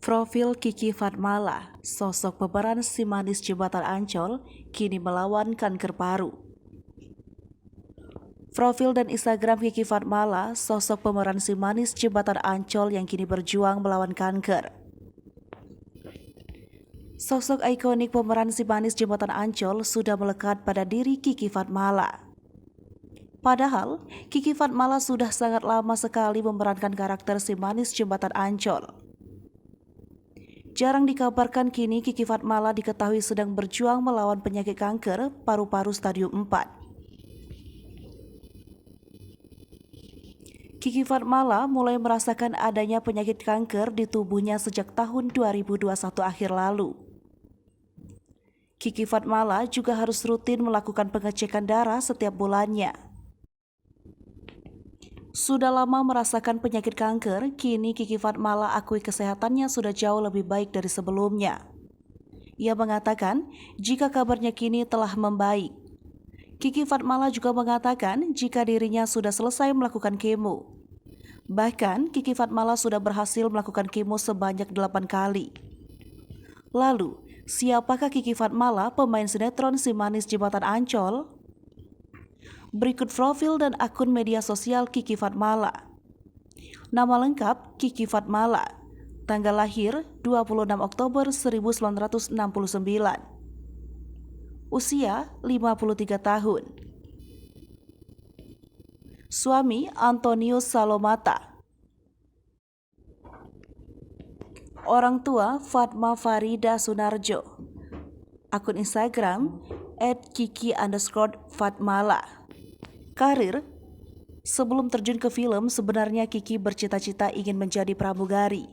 Profil Kiki Fatmala, sosok pemeran si manis Jembatan Ancol, kini melawan kanker paru. Profil dan Instagram Kiki Fatmala, sosok pemeran si manis Jembatan Ancol yang kini berjuang melawan kanker. Sosok ikonik pemeran si manis Jembatan Ancol sudah melekat pada diri Kiki Fatmala. Padahal, Kiki Fatmala sudah sangat lama sekali memerankan karakter si manis Jembatan Ancol. Jarang dikabarkan kini Kiki Fatmala diketahui sedang berjuang melawan penyakit kanker paru-paru stadium 4. Kiki Fatmala mulai merasakan adanya penyakit kanker di tubuhnya sejak tahun 2021 akhir lalu. Kiki Fatmala juga harus rutin melakukan pengecekan darah setiap bulannya. Sudah lama merasakan penyakit kanker, kini Kiki Fatmala akui kesehatannya sudah jauh lebih baik dari sebelumnya. Ia mengatakan jika kabarnya kini telah membaik. Kiki Fatmala juga mengatakan jika dirinya sudah selesai melakukan kemo. Bahkan Kiki Fatmala sudah berhasil melakukan kemo sebanyak 8 kali. Lalu, siapakah Kiki Fatmala, pemain sinetron si manis Jembatan Ancol? Berikut profil dan akun media sosial Kiki Fatmala. Nama lengkap Kiki Fatmala. Tanggal lahir 26 Oktober 1969. Usia 53 tahun. Suami Antonius Salomata. Orang tua Fatma Farida Sunarjo. Akun Instagram @kiki_fatmala. Karir. Sebelum terjun ke film, sebenarnya Kiki bercita-cita ingin menjadi pramugari.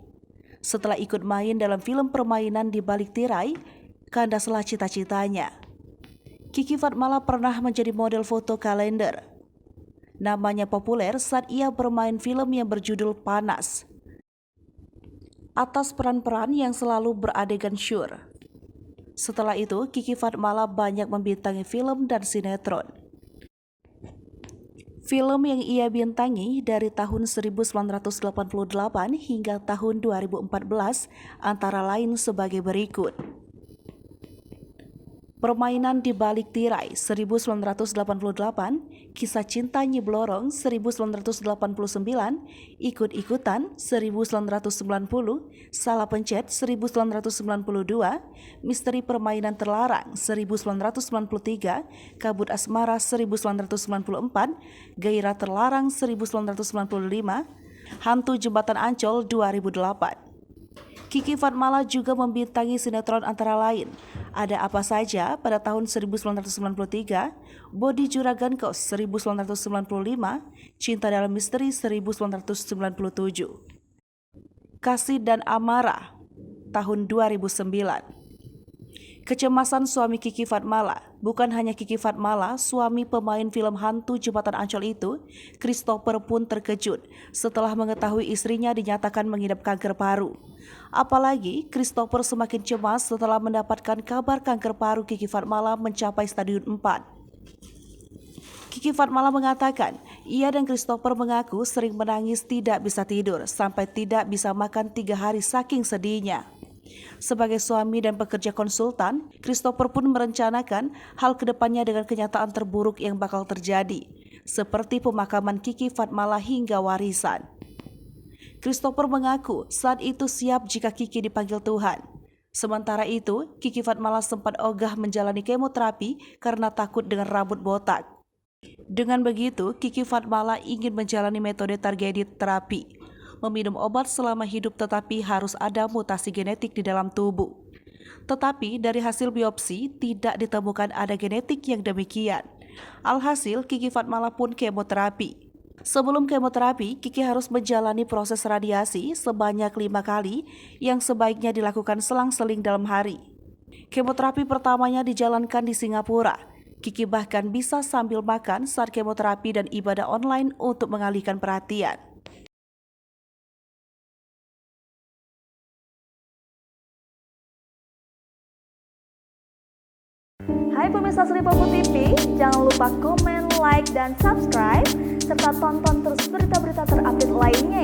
Setelah ikut main dalam film permainan di balik tirai, kandaslah cita-citanya. Kiki Fatmala pernah menjadi model foto kalender. Namanya populer saat ia bermain film yang berjudul Panas. Atas peran-peran yang selalu beradegan syur. Setelah itu, Kiki Fatmala banyak membintangi film dan sinetron. Film yang ia bintangi dari tahun 1988 hingga tahun 2014 antara lain sebagai berikut. Permainan di balik tirai 1988, Kisah Cinta Nyi Blorong 1989, Ikut-ikutan 1990, Salah Pencet 1992, Misteri Permainan Terlarang 1993, Kabut Asmara 1994, Gairah Terlarang 1995, Hantu Jembatan Ancol 2008. Kiki Fatmala juga membintangi sinetron antara lain Ada Apa Saja pada tahun 1993, Bodi Juragan Kos 1995, Cinta Dalam Misteri 1997, Kasih dan Amarah tahun 2009. Kecemasan suami Kiki Fatmala. Bukan hanya Kiki Fatmala, suami pemain film hantu Jembatan Ancol itu, Christopher pun terkejut setelah mengetahui istrinya dinyatakan mengidap kanker paru. Apalagi Christopher semakin cemas setelah mendapatkan kabar kanker paru Kiki Fatmala mencapai stadium 4. Kiki Fatmala mengatakan, ia dan Christopher mengaku sering menangis tidak bisa tidur sampai tidak bisa makan 3 hari saking sedihnya. Sebagai suami dan pekerja konsultan, Christopher pun merencanakan hal kedepannya dengan kenyataan terburuk yang bakal terjadi, seperti pemakaman Kiki Fatmala hingga warisan. Christopher mengaku saat itu siap jika Kiki dipanggil Tuhan. Sementara itu, Kiki Fatmala sempat ogah menjalani kemoterapi karena takut dengan rambut botak. Dengan begitu, Kiki Fatmala ingin menjalani metode targeted terapi, meminum obat selama hidup tetapi harus ada mutasi genetik di dalam tubuh. Tetapi dari hasil biopsi tidak ditemukan ada genetik yang demikian. Alhasil Kiki Fatmala pun kemoterapi. Sebelum kemoterapi, Kiki harus menjalani proses radiasi sebanyak 5 kali yang sebaiknya dilakukan selang-seling dalam hari. Kemoterapi pertamanya dijalankan di Singapura. Kiki bahkan bisa sambil makan saat kemoterapi dan ibadah online untuk mengalihkan perhatian. Hai pemirsa Sri Popo TV, jangan lupa komen, like, dan subscribe, serta tonton terus berita-berita terupdate lainnya